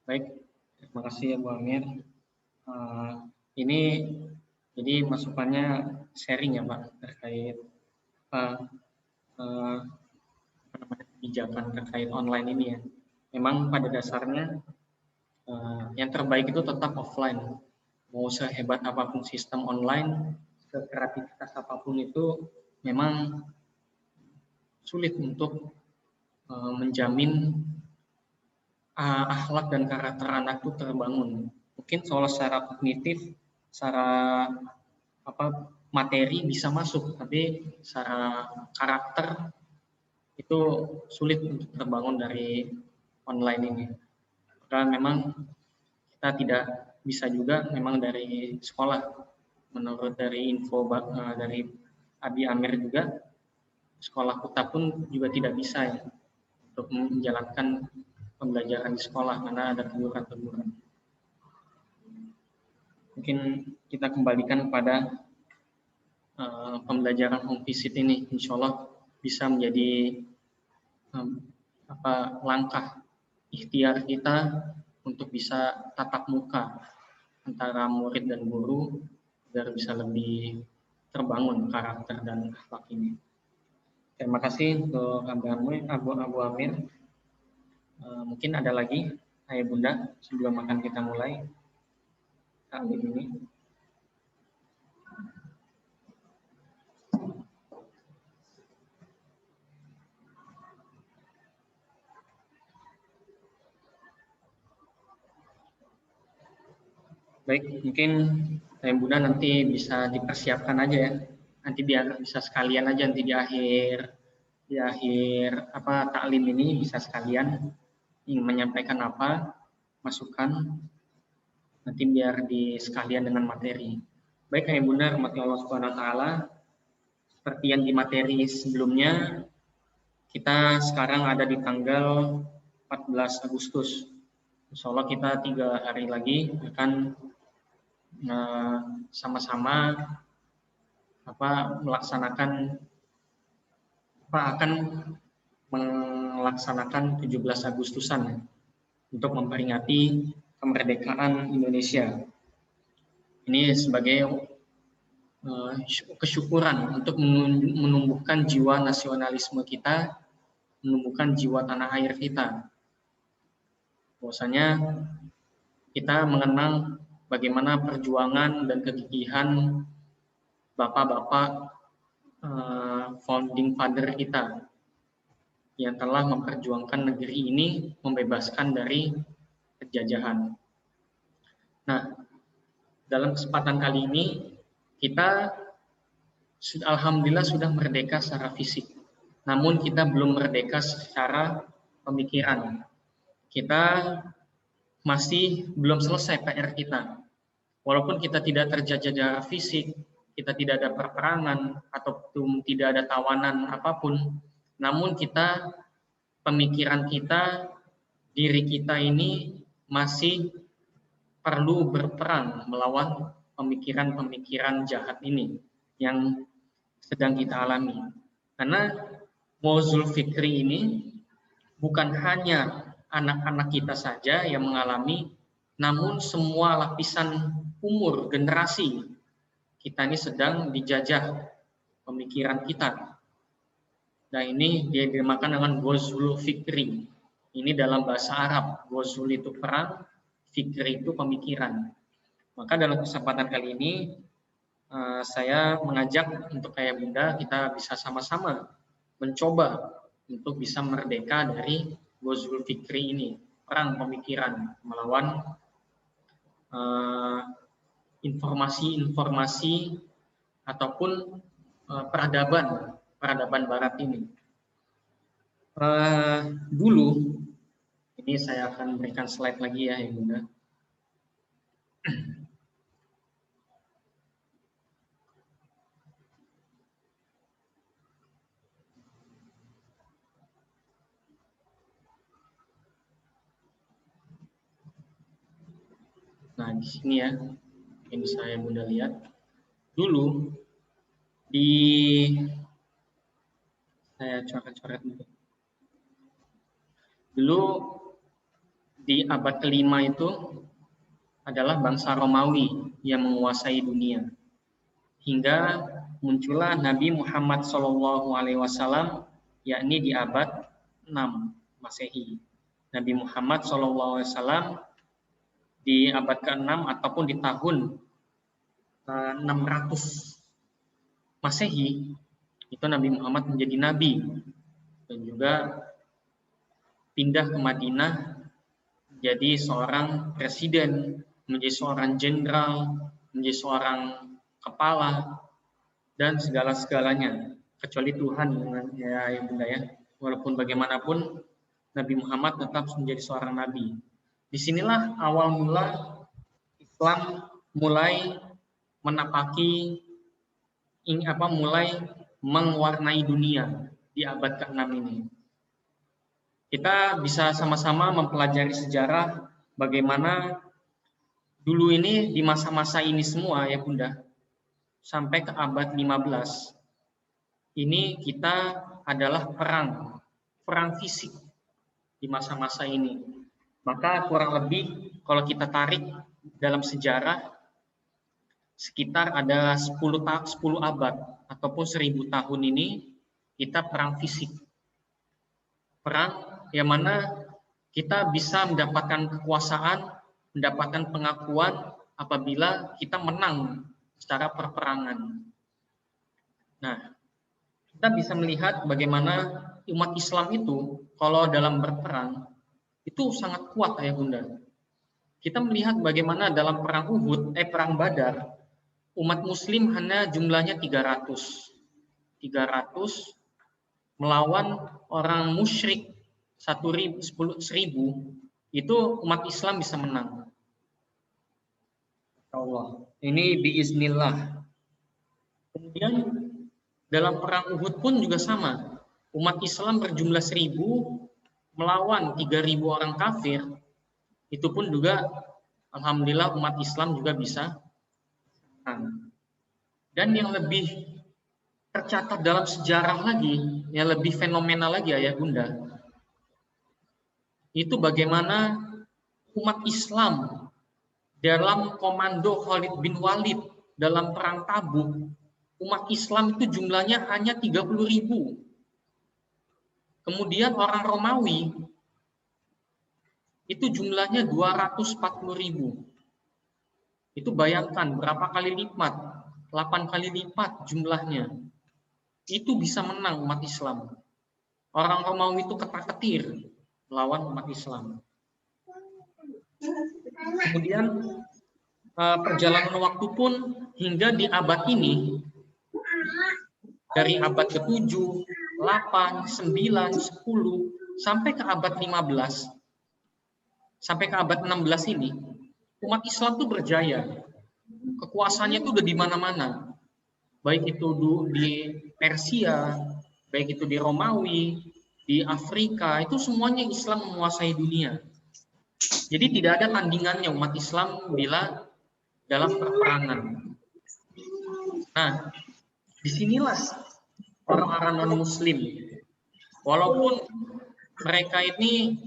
Baik, terima kasih ya Bu Amir. Eh, ini jadi masukannya sharing ya Pak terkait apa, eh, kebijakan terkait online ini ya. Memang pada dasarnya yang terbaik itu tetap offline. Mau sehebat apapun sistem online, sekreativitas apapun itu memang sulit untuk menjamin akhlak dan karakter anak itu terbangun. Mungkin soal secara kognitif, secara apa materi bisa masuk, tapi secara karakter itu sulit untuk terbangun dari online ini. Karena memang kita tidak bisa juga memang dari sekolah. Menurut dari info dari Abi Amir juga, sekolah kita pun juga tidak bisa ya untuk menjalankan pembelajaran di sekolah karena ada teguran-teguran. Mungkin kita kembalikan kepada pembelajaran home visit ini, insya Allah bisa menjadi langkah ikhtiar kita untuk bisa tatap muka antara murid dan guru agar bisa lebih terbangun karakter dan akhlak ini. Terima kasih untuk Abu Amir. Mungkin ada lagi, Ayah Bunda, sebelum akan kita mulai kali ini. Baik, mungkin Ayah Bunda nanti bisa dipersiapkan aja ya. Nanti biar bisa sekalian aja nanti di akhir taklim ini bisa sekalian ingin menyampaikan apa masukan nanti biar di sekalian dengan materi. Baik Ayah Bunda rahmati Allah Subhanahu wa taala, seperti yang di materi sebelumnya, kita sekarang ada di tanggal 14 Agustus. Insya Allah kita 3 hari lagi akan sama-sama akan melaksanakan 17 Agustusan untuk memperingati kemerdekaan Indonesia. Ini sebagai kesyukuran untuk menumbuhkan jiwa nasionalisme kita, menumbuhkan jiwa tanah air kita. Bahwasanya kita mengenang bagaimana perjuangan dan kegigihan bapak-bapak founding father kita yang telah memperjuangkan negeri ini membebaskan dari penjajahan. Nah, dalam kesempatan kali ini kita alhamdulillah sudah merdeka secara fisik. Namun kita belum merdeka secara pemikiran. Kita masih belum selesai PR kita. Walaupun kita tidak terjajah secara fisik, kita tidak ada perperangan ataupun tidak ada tawanan apapun, namun pemikiran kita, diri kita ini masih perlu berperang melawan pemikiran-pemikiran jahat ini yang sedang kita alami. Karena Mozul Fikri ini bukan hanya anak-anak kita saja yang mengalami, namun semua lapisan umur, generasi kita ini sedang dijajah pemikiran kita. Nah ini dia dinamakan dengan Ghazwul Fikri. Ini dalam bahasa Arab, Ghazwul itu perang, Fikri itu pemikiran. Maka dalam kesempatan kali ini saya mengajak untuk Ayah Bunda kita bisa sama-sama mencoba untuk bisa merdeka dari Ghazwul Fikri ini, perang pemikiran melawan informasi-informasi ataupun peradaban Barat ini. Dulu ini saya akan berikan slide lagi ya, Ibu Bunda. Nah, di sini ya, ini saya Bunda lihat. Dulu saya coret-coret dulu. Dulu di abad kelima itu adalah bangsa Romawi yang menguasai dunia. Hingga muncullah Nabi Muhammad SAW, yakni di abad 6 Masehi. Nabi Muhammad SAW di abad ke-6 ataupun di tahun 600 Masehi, itu Nabi Muhammad menjadi nabi dan juga pindah ke Madinah menjadi seorang presiden, menjadi seorang jenderal, menjadi seorang kepala, dan segala-segalanya, kecuali Tuhan ya Bunda ya. Walaupun bagaimanapun Nabi Muhammad tetap menjadi seorang nabi. Disinilah awal mula Islam mulai menapaki mulai mewarnai dunia di abad ke-6 ini. Kita bisa sama-sama mempelajari sejarah bagaimana dulu ini di masa-masa ini semua ya Bunda, sampai ke abad 15. Ini kita adalah perang fisik di masa-masa ini. Maka kurang lebih kalau kita tarik dalam sejarah sekitar ada 10 abad ataupun 1000 tahun ini kita perang fisik. Perang yang mana kita bisa mendapatkan kekuasaan, mendapatkan pengakuan apabila kita menang secara perperangan. Nah, kita bisa melihat bagaimana umat Islam itu kalau dalam berperang itu sangat kuat ya Bunda. Kita melihat bagaimana dalam perang perang Badar, umat Muslim hanya jumlahnya 300 melawan orang musyrik 1000, itu umat Islam bisa menang. Allah. Ini biiznillah. Kemudian dalam perang Uhud pun juga sama. Umat Islam berjumlah 1000 melawan 3000 orang kafir. Itu pun juga alhamdulillah umat Islam juga bisa menang. Dan yang lebih tercatat dalam sejarah lagi, yang lebih fenomenal lagi ya Bunda, itu bagaimana umat Islam dalam komando Khalid bin Walid dalam perang Tabuk, umat Islam itu jumlahnya hanya 30.000. Kemudian orang Romawi itu jumlahnya 240.000. Itu bayangkan berapa kali lipat, 8 kali lipat jumlahnya. Itu bisa menang umat Islam. Orang Romawi itu ketar-ketir melawan umat Islam. Kemudian perjalanan waktu pun hingga di abad ini, dari abad ke-7, 8, 9, 10, sampai ke abad 15, sampai ke abad 16 ini, umat Islam itu berjaya. Kekuasaannya itu udah di mana-mana. Baik itu di Persia, baik itu di Romawi, di Afrika, itu semuanya Islam menguasai dunia. Jadi tidak ada tandingannya umat Islam bila dalam peperangan. Nah, disinilah orang-orang non-Muslim, walaupun mereka ini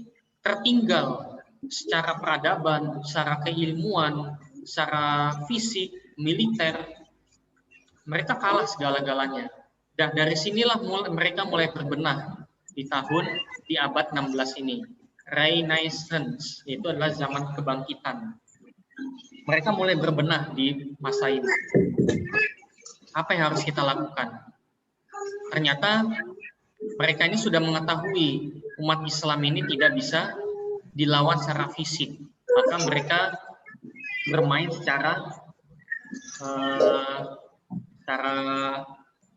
tertinggal secara peradaban, secara keilmuan, secara fisik, militer, mereka kalah segala-galanya. Dan dari sinilah mereka mulai berbenah di abad 16 ini. Renaissance, itu adalah zaman kebangkitan. Mereka mulai berbenah di masa ini. Apa yang harus kita lakukan? Ternyata mereka ini sudah mengetahui umat Islam ini tidak bisa dilawan secara fisik. Maka mereka bermain secara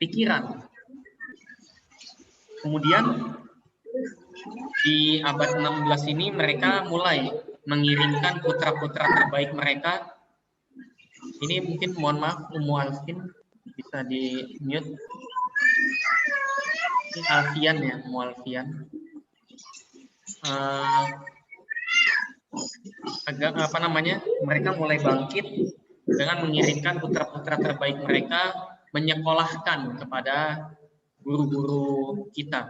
pikiran. Kemudian di abad 16 ini mereka mulai mengirimkan putra-putra terbaik mereka. Ini mungkin mohon maaf Ummu Alfin bisa di mute. Ini Alfian ya, Ummu Alfian. Mereka mulai bangkit dengan mengirimkan putra-putra terbaik mereka menyekolahkan kepada guru-guru kita,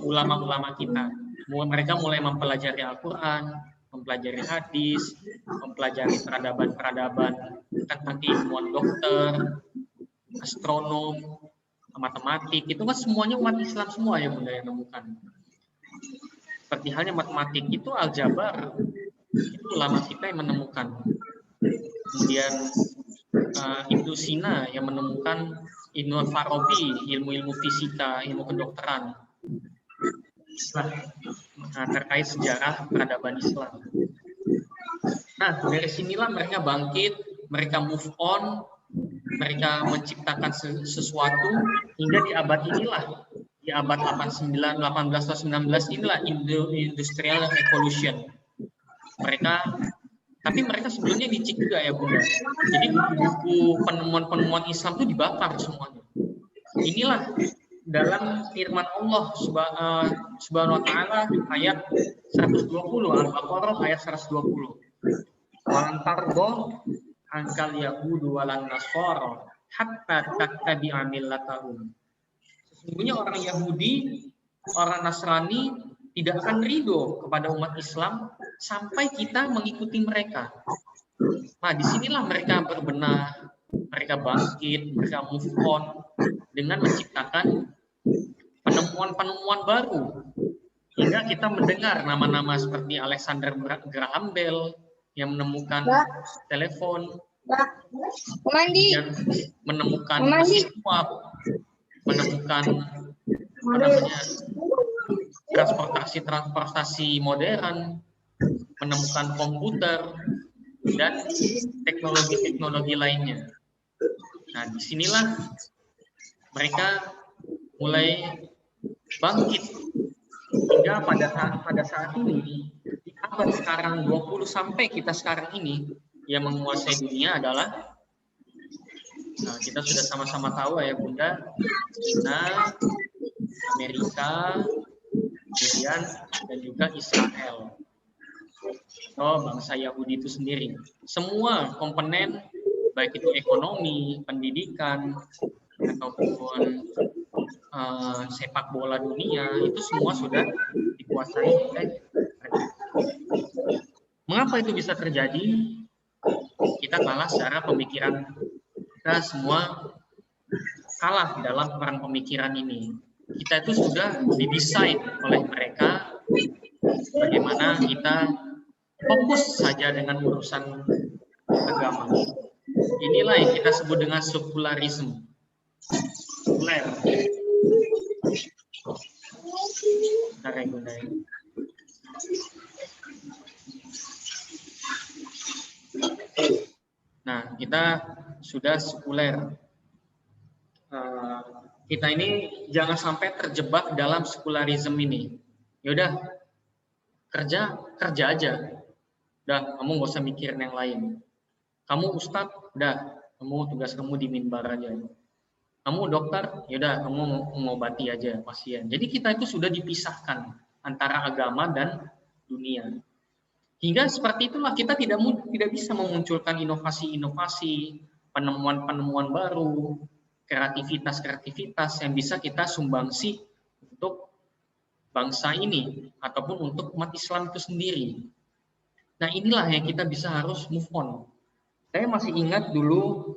ulama-ulama kita. Mereka mulai mempelajari Al-Quran, mempelajari hadis, mempelajari peradaban-peradaban tentang keilmuan dokter, astronom, matematik, itu kan semuanya umat Islam semua ya Bunda yang menemukan. Seperti halnya matematik itu aljabar, itu ulama kita yang menemukan. Kemudian Ibnu Sina yang menemukan Ibnu Farabi, ilmu-ilmu fisika, ilmu kedokteran. Nah, terkait sejarah peradaban Islam. Nah, dari sinilah mereka bangkit, mereka move on, mereka menciptakan sesuatu hingga di abad inilah, di abad 18 atau 19 inilah Industrial Revolution. Tapi mereka sebelumnya dicik juga ya Bunda. Jadi buku-buku penemuan-penemuan Islam itu dibakar semuanya. Inilah dalam firman Allah Subhanahu wa taala ayat 120, Al-Baqarah ayat 120. Walan tardo angkal yahudu walan nasara hatta tattabi'a millatahum. Sesungguhnya orang Yahudi, orang Nasrani tidak akan ridho kepada umat Islam sampai kita mengikuti mereka. Nah, disinilah mereka berbenah, mereka bangkit, mereka move on dengan menciptakan penemuan-penemuan baru. Hingga kita mendengar nama-nama seperti Alexander Graham Bell yang menemukan telepon, yang menemukan mesin uap, menemukan transportasi modern, menemukan komputer dan teknologi-teknologi lainnya. Nah, disinilah mereka mulai bangkit hingga pada saat ini di abad sekarang 20 sampai kita sekarang ini yang menguasai dunia adalah kita sudah sama-sama tahu ya Bunda, China, Amerika, kemudian dan juga Israel. Bangsa Yahudi itu sendiri. Semua komponen baik itu ekonomi, pendidikan ataupun sepak bola dunia itu semua sudah dikuasai oleh mereka. Mengapa itu bisa terjadi? Kita kalah secara pemikiran. Kita semua kalah dalam perang pemikiran ini. Kita itu sudah didesain oleh mereka bagaimana kita fokus saja dengan urusan agama. Inilah yang kita sebut dengan sekularisme. Sekuler. Nah, kita sudah sekuler. Kita ini jangan sampai terjebak dalam sekularisme ini. Yaudah, kerja aja. Udah, kamu nggak usah mikirin yang lain. Kamu ustadz, udah, tugas kamu di mimbar aja. Kamu dokter, yaudah, kamu mengobati aja pasien. Jadi kita itu sudah dipisahkan antara agama dan dunia. Hingga seperti itulah kita tidak bisa memunculkan inovasi-inovasi, penemuan-penemuan baru, kreativitas yang bisa kita sumbangsi untuk bangsa ini ataupun untuk umat Islam itu sendiri. Nah, inilah yang kita bisa harus move on. Saya masih ingat dulu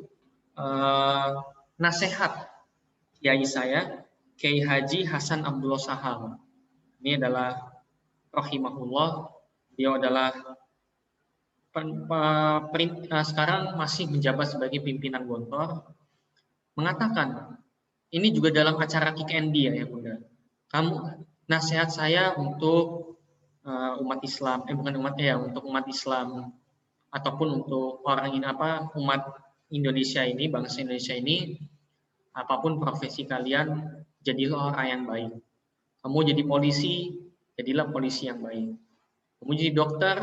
nasihat kiai saya, Kiai Haji Hasan Abdullah Sahal. Ini adalah rahimahullah, beliau adalah sekarang masih menjabat sebagai pimpinan Gontor, mengatakan, ini juga dalam acara Kick and ya Bunda. Nasihat saya untuk umat Islam, untuk umat Islam ataupun untuk umat Indonesia ini, bangsa Indonesia ini, apapun profesi kalian, jadilah orang yang baik. Kamu jadi polisi, jadilah polisi yang baik. Kamu jadi dokter,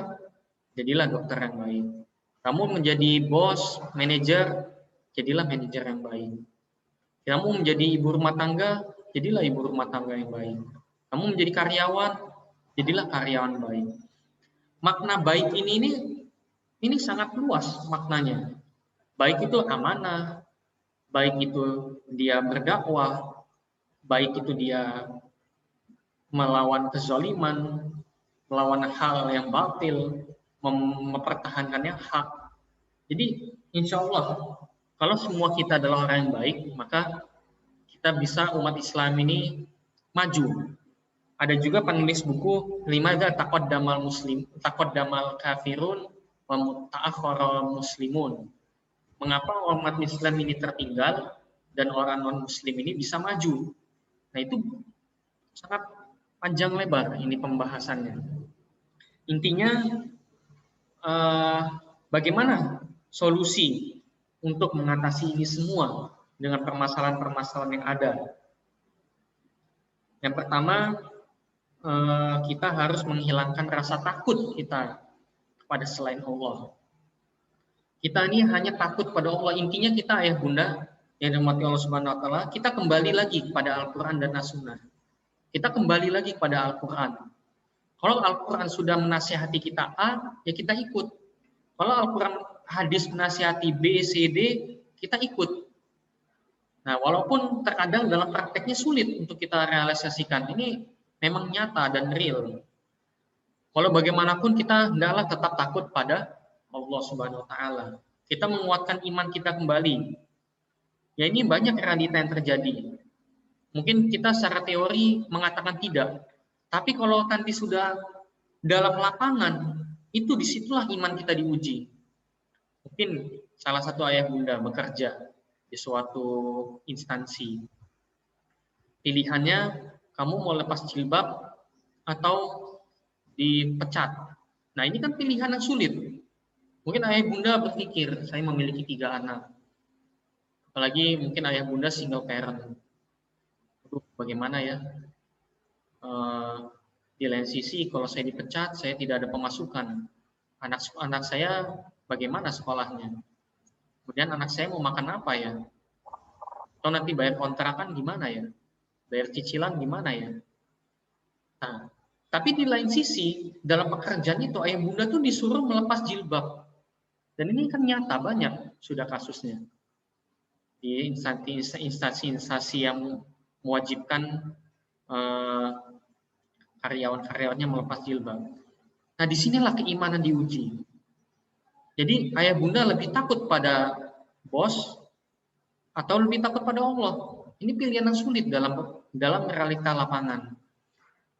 jadilah dokter yang baik. Kamu menjadi bos, manajer, jadilah manajer yang baik. Kamu menjadi ibu rumah tangga, jadilah ibu rumah tangga yang baik. Kamu menjadi karyawan, jadilah karyawan baik. Makna baik ini sangat luas maknanya. Baik itu amanah, baik itu dia berdakwah, baik itu dia melawan kezaliman, melawan hal yang batil, mempertahankan yang hak. Jadi insya Allah kalau semua kita adalah orang yang baik, maka kita bisa umat Islam ini maju. Ada juga penulis buku Limadza taqaddamal kafirun wa ta'akhkhara muslimun. Mengapa umat Islam ini tertinggal dan orang non-muslim ini bisa maju? Nah, itu sangat panjang lebar ini pembahasannya. Intinya bagaimana solusi untuk mengatasi ini semua dengan permasalahan-permasalahan yang ada. Yang pertama, kita harus menghilangkan rasa takut kita kepada selain Allah. Kita ini hanya takut pada Allah. Intinya kita ayah bunda yang dirahmati Allah Subhanahu wa taala, kita kembali lagi kepada Al-Qur'an dan As-Sunnah. Kita kembali lagi kepada Al-Qur'an. Kalau Al-Qur'an sudah menasihati kita A, ya kita ikut. Kalau Al-Qur'an hadis menasihati B, C, D, kita ikut. Nah, walaupun terkadang dalam prakteknya sulit untuk kita realisasikan, ini memang nyata dan real. Kalau bagaimanapun kita hendaklah tetap takut pada Allah Subhanahu wa taala. Kita menguatkan iman kita kembali. Ya, ini banyak realita yang terjadi. Mungkin kita secara teori mengatakan tidak, tapi kalau nanti sudah dalam lapangan, itu disitulah iman kita diuji. Mungkin salah satu ayah bunda bekerja di suatu instansi. Pilihannya, kamu mau lepas jilbab atau dipecat. Nah, ini kan pilihan yang sulit. Mungkin ayah bunda berpikir, saya memiliki 3 anak. Apalagi mungkin ayah bunda single parent. Aduh, bagaimana ya? Di lain sisi, kalau saya dipecat, saya tidak ada pemasukan. Anak saya bagaimana sekolahnya? Kemudian anak saya mau makan apa ya? Atau nanti bayar kontrakan gimana ya? Bayar cicilan gimana ya? Nah, tapi di lain sisi, dalam pekerjaan itu ayah bunda tuh disuruh melepas jilbab. Dan ini kan nyata banyak sudah kasusnya. Di instansi-instansi yang mewajibkan karyawan-karyawannya melepas jilbab. Nah, disinilah keimanan diuji. Jadi ayah bunda lebih takut pada bos atau lebih takut pada Allah. Ini pilihan yang sulit dalam realita lapangan.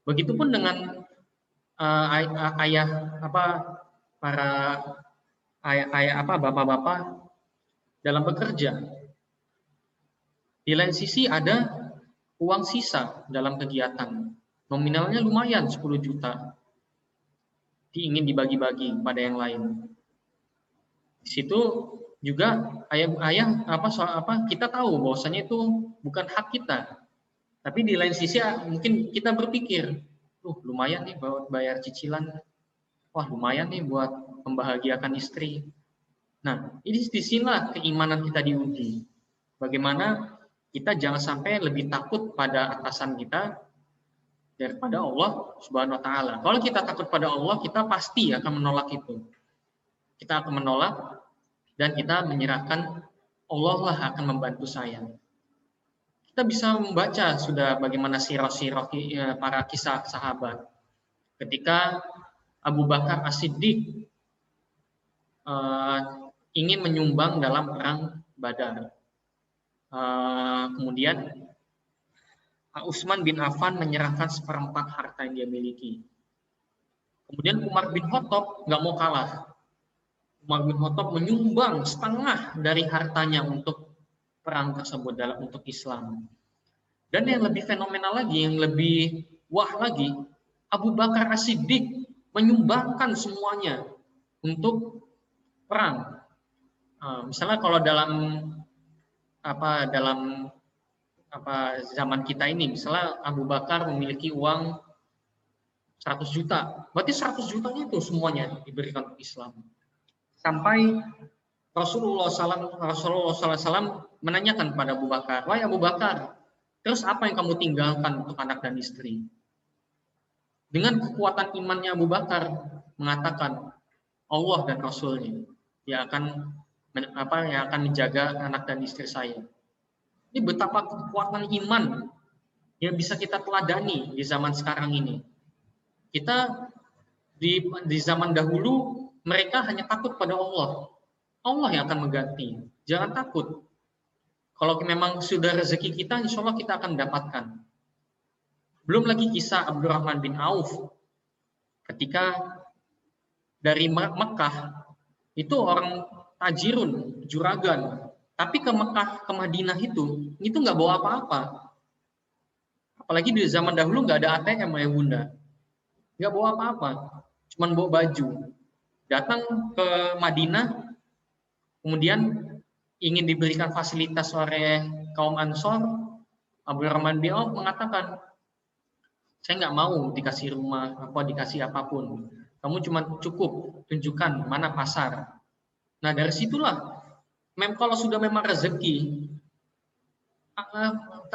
Begitupun dengan bapak-bapak dalam bekerja. Di lain sisi ada uang sisa dalam kegiatan. Nominalnya lumayan 10 juta. Ingin dibagi-bagi pada yang lain. Di situ juga kita tahu bahwasanya itu bukan hak kita. Tapi di lain sisi mungkin kita berpikir, lumayan nih buat bayar cicilan. Wah, lumayan nih buat membahagiakan istri. Nah, ini disinilah keimanan kita diuji. Bagaimana kita jangan sampai lebih takut pada atasan kita daripada Allah Subhanahu wa taala. Kalau kita takut pada Allah, kita pasti akan menolak itu. Kita akan menolak dan kita menyerahkan Allah lah akan membantu saya. Kita bisa membaca sudah bagaimana sirah-sirah para kisah sahabat. Ketika Abu Bakar As-Siddiq ingin menyumbang dalam perang Badar. Kemudian Utsman bin Affan menyerahkan 1/4 harta yang dia miliki. Kemudian Umar bin Khattab nggak mau kalah. Umar bin Khattab menyumbang setengah dari hartanya untuk perang tersebut untuk Islam. Dan yang lebih fenomenal lagi, yang lebih wah lagi, Abu Bakar As-Siddiq menyumbangkan semuanya untuk perang. Misalnya kalau dalam zaman kita ini, misalnya Abu Bakar memiliki uang 100 juta, berarti 100 jutanya itu semuanya diberikan untuk Islam. Sampai Rasulullah SAW menanyakan kepada Abu Bakar, wahai Abu Bakar, terus apa yang kamu tinggalkan untuk anak dan istri? Dengan kekuatan imannya Abu Bakar mengatakan, Allah dan Rasulnya yang akan menjaga anak dan istri saya. Ini betapa kekuatan iman yang bisa kita teladani di zaman sekarang ini. Kita Di zaman dahulu mereka hanya takut pada Allah. Allah yang akan mengganti. Jangan takut. Kalau memang sudah rezeki kita, insya Allah kita akan mendapatkan. Belum lagi kisah Abdurrahman bin Auf ketika dari Mekah itu orang tajirun, juragan, tapi ke Mekah, ke Madinah itu nggak bawa apa-apa. Apalagi di zaman dahulu nggak ada ATM ya bunda, nggak bawa apa-apa, cuman bawa baju. Datang ke Madinah, kemudian ingin diberikan fasilitas oleh kaum Ansor, Abdurrahman bin Auf mengatakan, saya nggak mau dikasih rumah, dikasih apapun. Kamu cuma cukup tunjukkan mana pasar. Nah dari situlah, kalau sudah memang rezeki,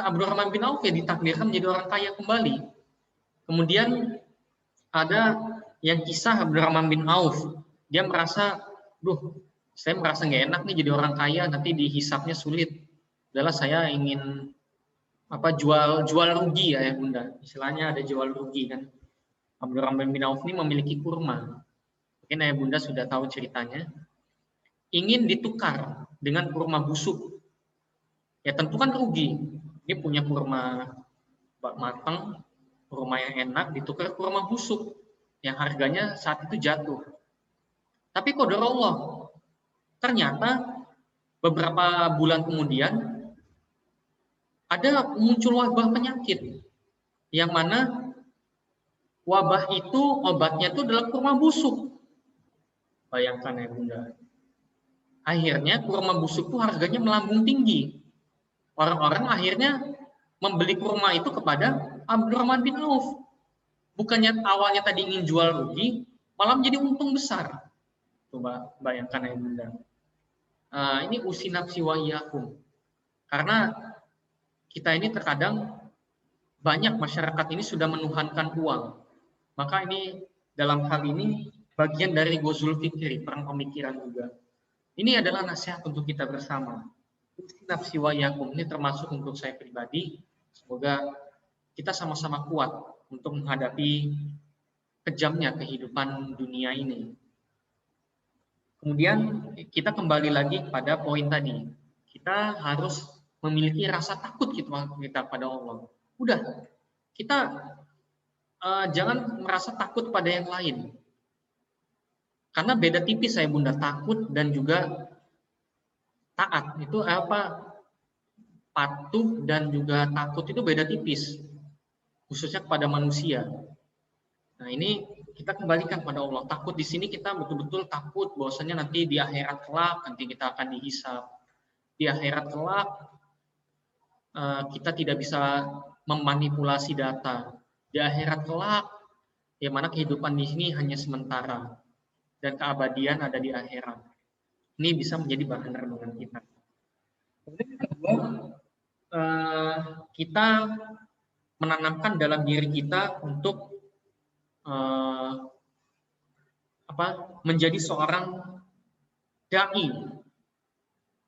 Abdurrahman bin Auf ya ditakdirkan menjadi orang kaya kembali. Kemudian ada yang kisah Abdurrahman bin Auf, dia merasa, saya merasa nggak enak nih jadi orang kaya, nanti dihisapnya sulit. Adalah saya ingin jual rugi ya bunda, istilahnya ada jual rugi kan. Abdurrahman bin Auf ini memiliki kurma, mungkin ayah bunda sudah tahu ceritanya, ingin ditukar dengan kurma busuk, ya tentu kan rugi. Dia punya kurma matang, kurma yang enak, ditukar kurma busuk yang harganya saat itu jatuh. Tapi qadar Allah, ternyata beberapa bulan kemudian ada muncul wabah penyakit, yang mana wabah itu obatnya itu adalah kurma busuk. Bayangkan ya bunda. Akhirnya kurma busuk itu harganya melambung tinggi. Orang-orang akhirnya membeli kurma itu kepada Abdurrahman bin Auf. Bukannya awalnya tadi ingin jual rugi, malah menjadi untung besar. Coba bayangkan ya bunda. Ini usinafsi wa iyyakum. Karena kita ini terkadang banyak masyarakat ini sudah menuhankan uang. Maka ini dalam hal ini bagian dari ghazul fikri, perang pemikiran juga. Ini adalah nasihat untuk kita bersama. Nafsi wa yakum ini termasuk untuk saya pribadi. Semoga kita sama-sama kuat untuk menghadapi kejamnya kehidupan dunia ini. Kemudian kita kembali lagi pada poin tadi. Kita harus memiliki rasa takut kita pada Allah. Udah, kita jangan merasa takut pada yang lain. Karena beda tipis saya bunda, takut dan juga taat. Itu patuh dan juga takut itu beda tipis. Khususnya kepada manusia. Nah ini kita kembalikan pada Allah. Takut di sini kita betul-betul takut bahwasanya nanti di akhirat kelak nanti kita akan dihisab. Di akhirat kelak kita tidak bisa memanipulasi data. Di akhirat kelak, yang mana kehidupan di sini hanya sementara dan keabadian ada di akhirat. Ini bisa menjadi bahan renungan kita. Kemudian kedua, kita menanamkan dalam diri kita untuk menjadi seorang dai,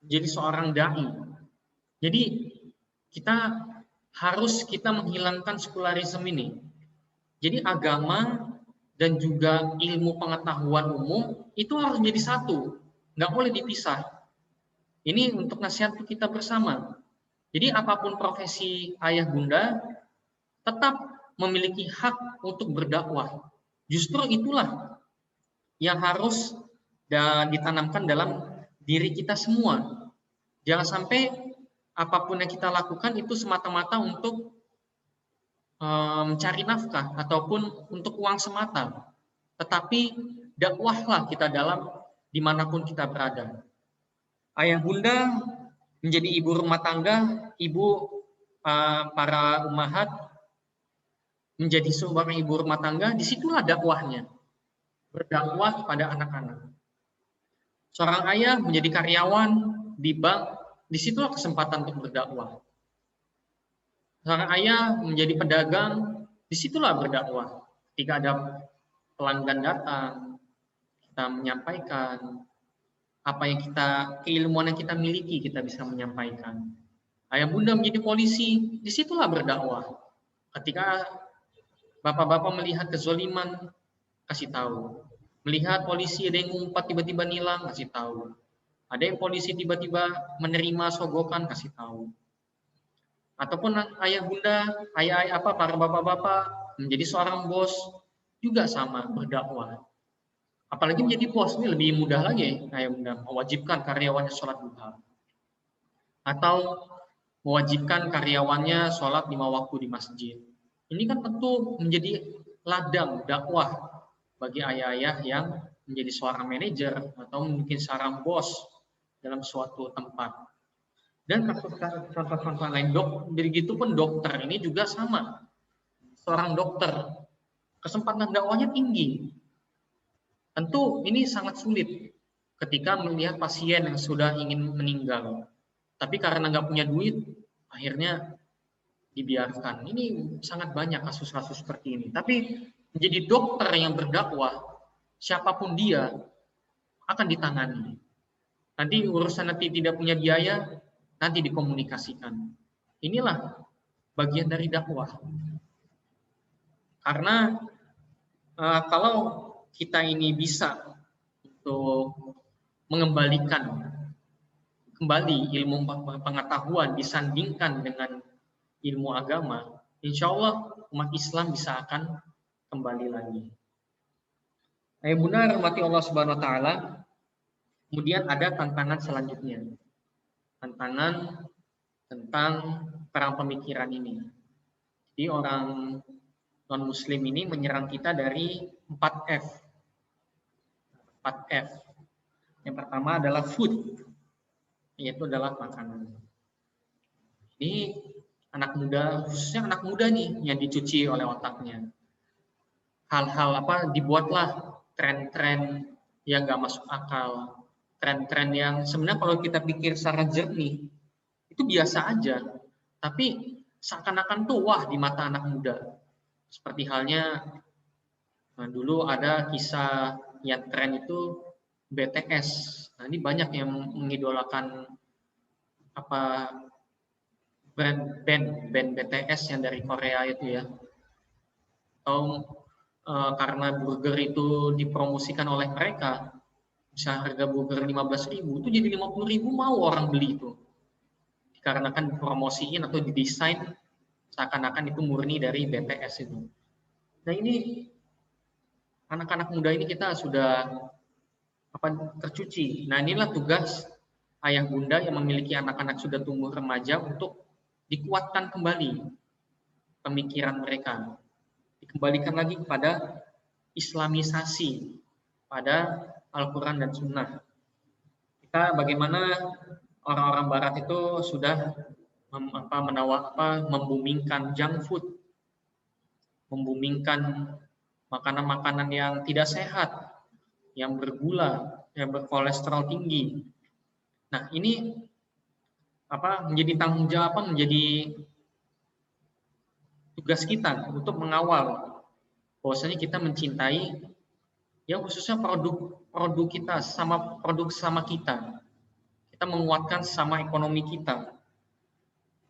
menjadi seorang dai. Jadi kita menghilangkan sekularisme ini. Jadi agama dan juga ilmu pengetahuan umum itu harus menjadi satu, nggak boleh dipisah. Ini untuk nasihat kita bersama. Jadi apapun profesi ayah bunda, tetap memiliki hak untuk berdakwah. Justru itulah yang harus ditanamkan dalam diri kita semua. Jangan sampai apapun yang kita lakukan itu semata-mata untuk mencari nafkah ataupun untuk uang semata. Tetapi dakwahlah kita dimanapun kita berada. Ayah bunda menjadi ibu rumah tangga, ibu para ummahat menjadi seorang ibu rumah tangga, disitulah dakwahnya. Berdakwah kepada anak-anak. Seorang ayah menjadi karyawan di bank, disitulah kesempatan untuk berdakwah. Seorang ayah menjadi pedagang, disitulah berdakwah. Ketika ada pelanggan datang, kita menyampaikan apa yang keilmuan yang kita miliki, kita bisa menyampaikan. Ayah bunda menjadi polisi, disitulah berdakwah. Ketika bapak-bapak melihat kezoliman, kasih tahu. Melihat polisi ada yang ngumpat tiba-tiba nilang, kasih tahu. Ada yang polisi tiba-tiba menerima sogokan, kasih tahu. Ataupun ayah bunda, ayah apa para bapak-bapak menjadi seorang bos juga sama berdakwah. Apalagi menjadi bos ini lebih mudah lagi, ayah bunda mewajibkan karyawannya sholat duha atau mewajibkan karyawannya sholat 5 waktu di masjid. Ini kan tentu menjadi ladang dakwah bagi ayah-ayah yang menjadi seorang manajer atau mungkin seorang bos dalam suatu tempat. Dan contoh-contoh lain, begitu pun dokter ini juga sama. Seorang dokter, kesempatan dakwahnya tinggi. Tentu ini sangat sulit ketika melihat pasien yang sudah ingin meninggal. Tapi karena nggak punya duit, akhirnya dibiarkan. Ini sangat banyak kasus-kasus seperti ini. Tapi menjadi dokter yang berdakwah, siapapun dia akan ditangani. Nanti urusan nanti tidak punya biaya, nanti dikomunikasikan. Inilah bagian dari dakwah. Karena kalau kita ini bisa untuk mengembalikan kembali ilmu pengetahuan disandingkan dengan ilmu agama, insya Allah umat Islam bisa akan kembali lagi. Ayah bunda rahmati Allah Subhanahu Wa Taala. Kemudian ada tantangan selanjutnya, tantangan tentang perang pemikiran ini. Jadi orang non Muslim ini menyerang kita dari 4F. 4F. Yang pertama adalah food, yaitu adalah makanan. Ini anak muda, khususnya anak muda nih yang dicuci oleh otaknya. Hal-hal apa dibuatlah tren-tren yang nggak masuk akal, tren-tren yang sebenarnya kalau kita pikir secara jernih itu biasa aja, tapi seakan-akan tuh wah di mata anak muda. Seperti halnya dulu ada kisah yang tren itu BTS. Nah, ini banyak yang mengidolakan apa band BTS yang dari Korea itu ya. Atau karena burger itu dipromosikan oleh mereka, bisa harga burger 15.000 itu jadi 50.000 mau orang beli itu. Dikarenakan dipromosiin atau didesain seakan-akan itu murni dari BTS itu. Nah ini anak-anak muda ini kita sudah tercuci. Nah inilah tugas ayah bunda yang memiliki anak-anak sudah tumbuh remaja untuk dikuatkan kembali pemikiran mereka, dikembalikan lagi kepada islamisasi pada Al-Quran dan Sunnah. Kita bagaimana orang-orang Barat itu sudah membumingkan junk food, membumingkan makanan-makanan yang tidak sehat, yang bergula, yang berkolesterol tinggi. Nah, ini menjadi tanggung jawab, menjadi tugas kita untuk mengawal bahwasanya kita mencintai ya khususnya produk kita sama produk sama kita. Kita menguatkan sama ekonomi kita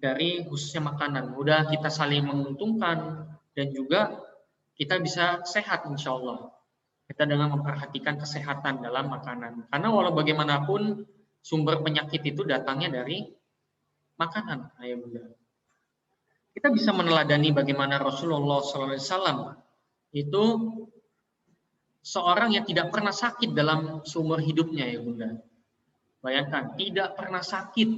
dari khususnya makanan. Mudah kita saling menguntungkan dan juga kita bisa sehat insya Allah. Kita dengan memperhatikan kesehatan dalam makanan. Karena walau bagaimanapun sumber penyakit itu datangnya dari makanan, ayah bunda. Kita bisa meneladani bagaimana Rasulullah SAW itu seorang yang tidak pernah sakit dalam seumur hidupnya, ya bunda. Bayangkan, tidak pernah sakit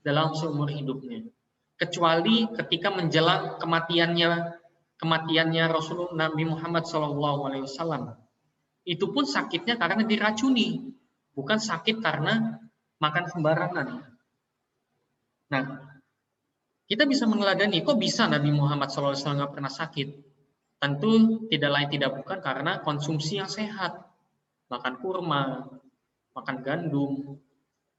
dalam seumur hidupnya. Kecuali ketika menjelang kematiannya Rasulullah Nabi Muhammad SAW. Itu pun sakitnya karena diracuni, bukan sakit karena makan sembarangan. Nah, kita bisa meneladani, kok bisa Nabi Muhammad SAW nggak pernah sakit? Tentu tidak lain tidak bukan karena konsumsi yang sehat. Makan kurma, makan gandum,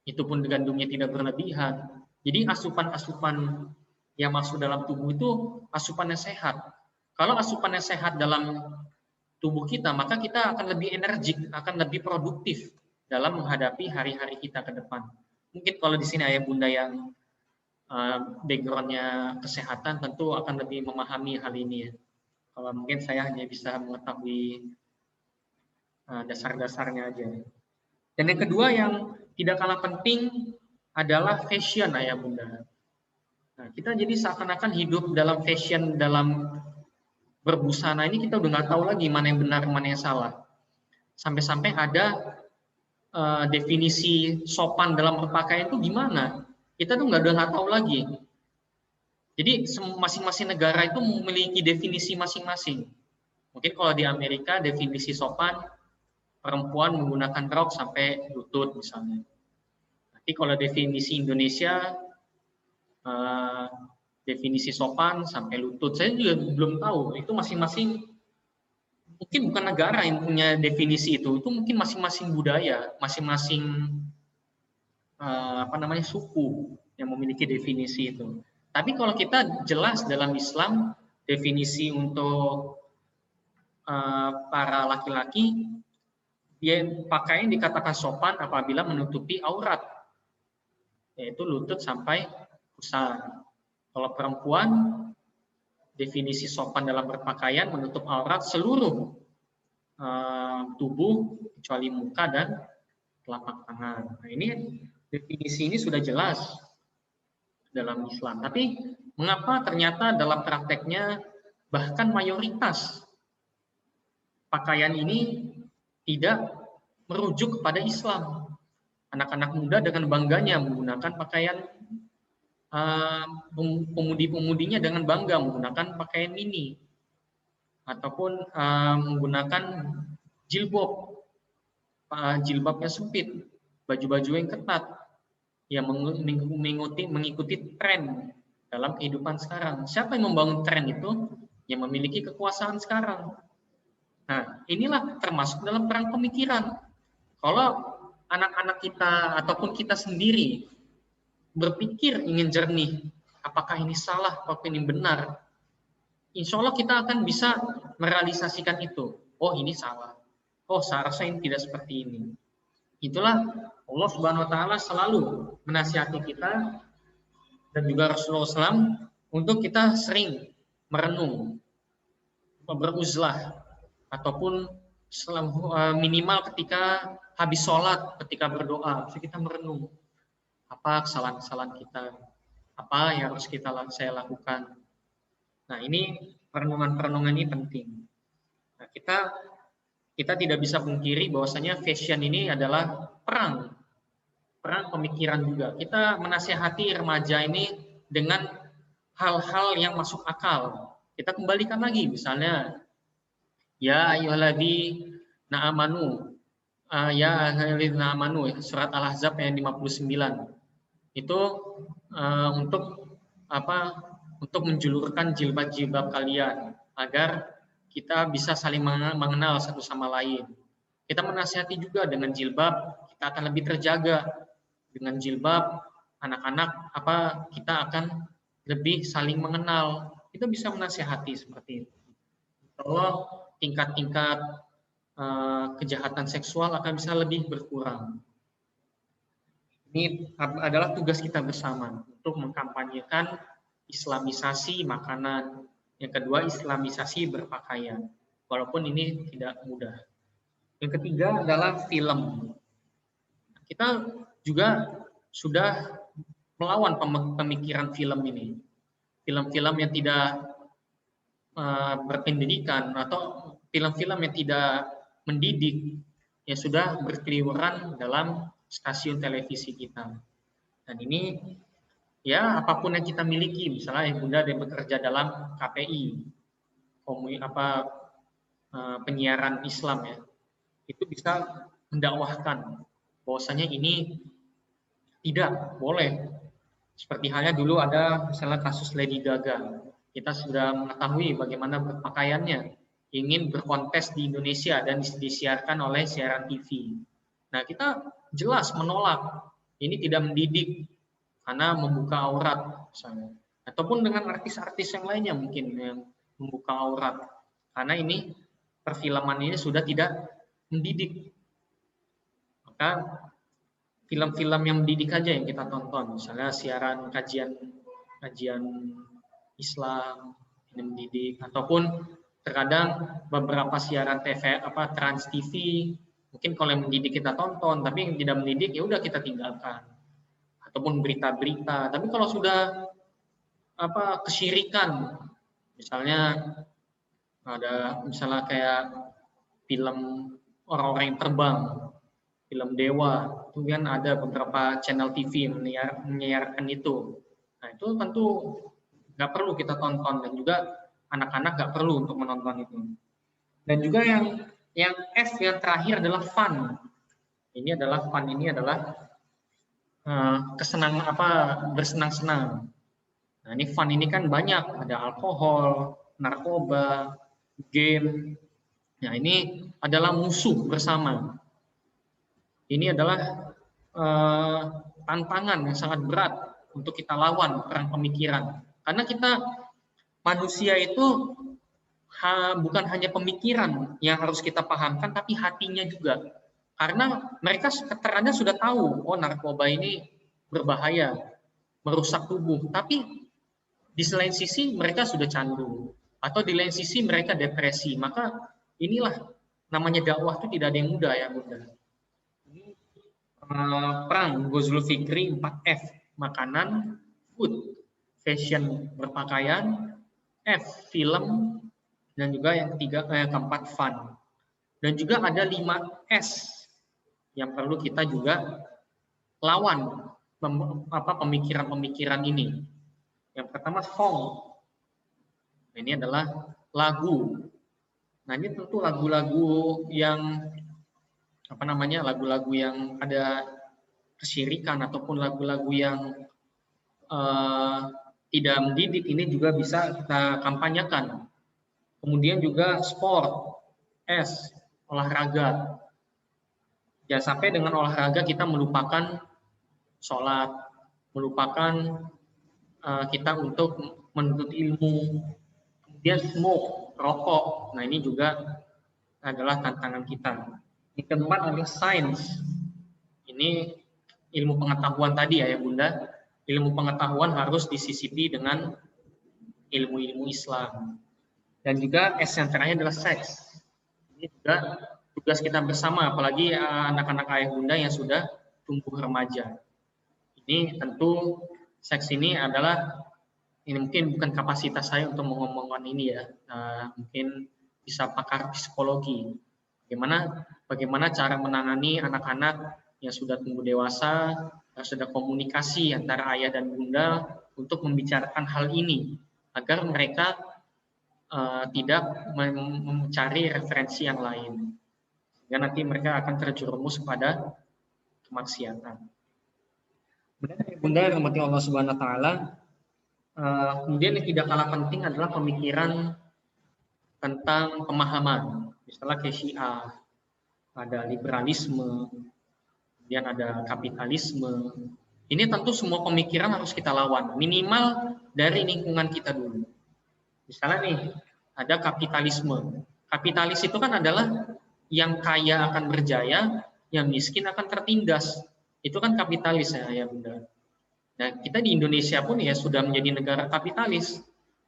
itu pun gandumnya tidak berlebihan. Jadi asupan-asupan yang masuk dalam tubuh itu asupannya sehat. Kalau asupannya sehat dalam tubuh kita, maka kita akan lebih energik, akan lebih produktif dalam menghadapi hari-hari kita ke depan. Mungkin kalau di sini ayah bunda yang background-nya kesehatan tentu akan lebih memahami hal ini ya. Kalau mungkin saya hanya bisa mengetahui dasar-dasarnya aja. Dan yang kedua yang tidak kalah penting adalah fashion, ayah bunda. Nah, kita jadi seakan-akan hidup dalam fashion, dalam berbusana ini kita udah nggak tahu lagi mana yang benar, mana yang salah. Sampai-sampai ada definisi sopan dalam berpakaian itu gimana? Kita tuh nggak tahu lagi. Jadi masing-masing negara itu memiliki definisi masing-masing. Mungkin kalau di Amerika definisi sopan perempuan menggunakan rok sampai lutut misalnya. Tapi kalau definisi Indonesia definisi sopan sampai lutut, saya juga belum tahu. Itu masing-masing, mungkin bukan negara yang punya definisi itu mungkin masing-masing budaya, masing-masing suku yang memiliki definisi itu. Tapi kalau kita jelas dalam Islam definisi untuk para laki-laki, dia pakaian dikatakan sopan apabila menutupi aurat, yaitu lutut sampai pusar. Kalau perempuan, definisi sopan dalam berpakaian menutup aurat seluruh tubuh kecuali muka dan telapak tangan. Nah, ini definisi ini sudah jelas dalam Islam. Tapi mengapa ternyata dalam prakteknya bahkan mayoritas pakaian ini tidak merujuk kepada Islam? Anak-anak muda dengan bangganya menggunakan pakaian, pemudi-pemudinya dengan bangga menggunakan pakaian mini, ataupun menggunakan jilbab, jilbabnya sempit, baju-baju yang ketat, yang mengikuti tren dalam kehidupan sekarang. Siapa yang membangun tren itu? Yang memiliki kekuasaan sekarang. Nah, inilah termasuk dalam perang pemikiran. Kalau anak-anak kita ataupun kita sendiri berpikir ingin jernih, apakah ini salah, apakah ini benar, insya Allah kita akan bisa merealisasikan itu. Oh, ini salah. Oh, seharusnya ini tidak seperti ini. Itulah Allah Subhanahu wa taala selalu menasihati kita dan juga Rasulullah SAW untuk kita sering merenung, beruzlah, ataupun minimal ketika habis sholat, ketika berdoa, kita merenung apa kesalahan-kesalahan kita, apa yang harus saya lakukan. Nah, ini perenungan-perenungan ini penting. Nah, kita tidak bisa pungkiri bahwasanya fashion ini adalah perang pemikiran juga. Kita menasihati remaja ini dengan hal-hal yang masuk akal. Kita kembalikan lagi, misalnya, ya ayyuhalladzina amanu, ya ayyuhalladzina amanu, surat Al-Ahzab ayat 59. Itu untuk untuk menjulurkan jilbab-jilbab kalian agar kita bisa saling mengenal satu sama lain. Kita menasihati juga dengan jilbab kita akan lebih terjaga. Dengan jilbab anak-anak kita akan lebih saling mengenal. Kita bisa menasihati seperti itu. Kalau tingkat-tingkat kejahatan seksual akan bisa lebih berkurang. Ini adalah tugas kita bersama untuk mengkampanyekan islamisasi makanan. Yang kedua, islamisasi berpakaian. Walaupun ini tidak mudah. Yang ketiga adalah film. Kita juga sudah melawan pemikiran film ini. Film-film yang tidak berpendidikan atau film-film yang tidak mendidik yang sudah berkeliweran dalam stasiun televisi kita. Dan ini ya apapun yang kita miliki, misalnya yang bunda yang bekerja dalam KPI, penyiaran Islam ya, itu bisa mendakwahkan bahwasanya ini tidak boleh. Seperti halnya dulu ada misalnya kasus Lady Gaga, kita sudah mengetahui bagaimana berpakaiannya, ingin berkontes di Indonesia dan disiarkan oleh siaran TV. Nah, kita jelas menolak, ini tidak mendidik karena membuka aurat misalnya. Ataupun dengan artis-artis yang lainnya mungkin yang membuka aurat, karena ini perfilman ini sudah tidak mendidik. Maka film-film yang mendidik aja yang kita tonton, misalnya siaran kajian Islam yang mendidik, ataupun Terkadang beberapa siaran TV Trans TV mungkin kalau yang mendidik kita tonton, tapi yang tidak mendidik ya udah kita tinggalkan. Ataupun berita-berita. Tapi kalau sudah kesyirikan, misalnya kayak film orang-orang yang terbang, film dewa, itu kan ada beberapa channel TV yang menyiarkan itu. Nah itu tentu nggak perlu kita tonton, dan juga anak-anak nggak perlu untuk menonton itu. Dan juga yang F yang terakhir adalah fun. Ini adalah kesenangan bersenang-senang. Nah ini fun ini kan banyak, ada alkohol, narkoba, game. Nah ini adalah musuh bersama. Ini adalah tantangan yang sangat berat untuk kita lawan perang pemikiran. Karena kita manusia itu bukan hanya pemikiran yang harus kita pahamkan, tapi hatinya juga. Karena mereka keterangannya sudah tahu, oh narkoba ini berbahaya, merusak tubuh. Tapi di lain sisi mereka sudah candu, atau di lain sisi mereka depresi. Maka inilah namanya dakwah itu tidak ada yang mudah ya Bunda. Perang Ghazul Fikri 4F, makanan, food, fashion, berpakaian, F, film, dan juga yang keempat fun. Dan juga ada 5S yang perlu kita juga lawan pemikiran-pemikiran ini. Yang pertama song. Ini adalah lagu. Nah, ini tentu lagu-lagu yang lagu-lagu yang ada kesyirikan ataupun lagu-lagu yang tidak mendidik, ini juga bisa kita kampanyekan. Kemudian juga sport, S, olahraga. Jangan sampai dengan olahraga kita melupakan sholat, melupakan kita untuk menuntut ilmu. Kemudian smoke, rokok. Nah ini juga adalah tantangan kita. Yang keempat adalah sains. Ini ilmu pengetahuan tadi ya Bunda. Ilmu pengetahuan harus disisipi dengan ilmu-ilmu Islam. Dan juga S yang terakhir adalah seks. Ini juga tugas kita bersama, apalagi anak-anak ayah bunda yang sudah tumbuh remaja. Ini tentu seks ini mungkin bukan kapasitas saya untuk mengomongkan ini ya. Mungkin bisa pakar psikologi. Bagaimana cara menangani anak-anak yang sudah tumbuh dewasa, yang sudah komunikasi antara ayah dan bunda untuk membicarakan hal ini agar mereka tidak mencari referensi yang lain, sehingga nanti mereka akan terjerumus pada kemaksiatan. Kemudian Bunda yang dirahmati Allah Subhanahu Wa Taala, kemudian yang tidak kalah penting adalah pemikiran tentang pemahaman, misalnya kayak Syiah, ada liberalisme, kemudian ada kapitalisme. Ini tentu semua pemikiran harus kita lawan, minimal dari lingkungan kita dulu. Misalnya nih, ada kapitalisme. Kapitalis itu kan adalah yang kaya akan berjaya, yang miskin akan tertindas. Itu kan kapitalis ya Bunda. Nah, kita di Indonesia pun ya sudah menjadi negara kapitalis.